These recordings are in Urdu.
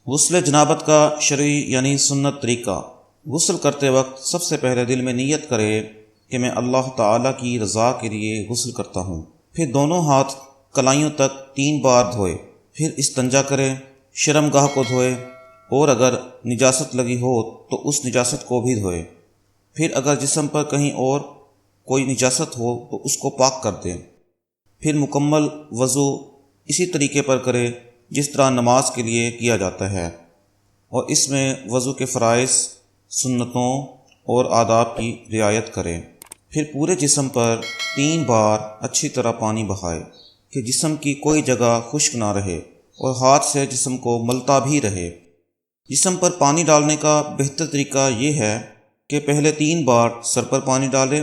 غسل جنابت کا شرعی یعنی سنت طریقہ۔ غسل کرتے وقت سب سے پہلے دل میں نیت کرے کہ میں اللہ تعالیٰ کی رضا کے لیے غسل کرتا ہوں۔ پھر دونوں ہاتھ کلائیوں تک 3 بار دھوئے، پھر استنجا کرے، شرم گاہ کو دھوئے، اور اگر نجاست لگی ہو تو اس نجاست کو بھی دھوئے۔ پھر اگر جسم پر کہیں اور کوئی نجاست ہو تو اس کو پاک کر دیں۔ پھر مکمل وضو اسی طریقے پر کرے جس طرح نماز کے لیے کیا جاتا ہے، اور اس میں وضو کے فرائض، سنتوں اور آداب کی رعایت کرے۔ پھر پورے جسم پر 3 بار اچھی طرح پانی بہائے کہ جسم کی کوئی جگہ خشک نہ رہے، اور ہاتھ سے جسم کو ملتا بھی رہے۔ جسم پر پانی ڈالنے کا بہتر طریقہ یہ ہے کہ پہلے 3 بار سر پر پانی ڈالے،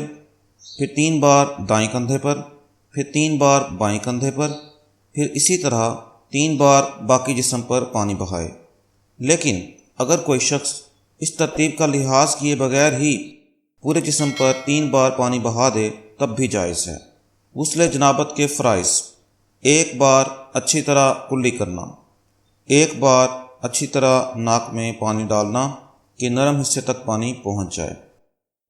پھر 3 بار دائیں کندھے پر، پھر 3 بار بائیں کندھے پر، پھر اسی طرح 3 بار باقی جسم پر پانی بہائے۔ لیکن اگر کوئی شخص اس ترتیب کا لحاظ کیے بغیر ہی پورے جسم پر 3 بار پانی بہا دے تب بھی جائز ہے۔ غسل جنابت کے فرائض: 1 بار اچھی طرح کلی کرنا، 1 بار اچھی طرح ناک میں پانی ڈالنا کہ نرم حصے تک پانی پہنچ جائے،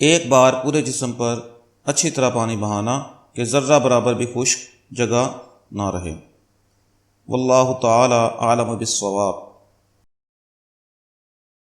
1 بار پورے جسم پر اچھی طرح پانی بہانا کہ ذرہ برابر بھی خشک جگہ نہ رہے۔ واللہ تعالی اعلم بالصواب۔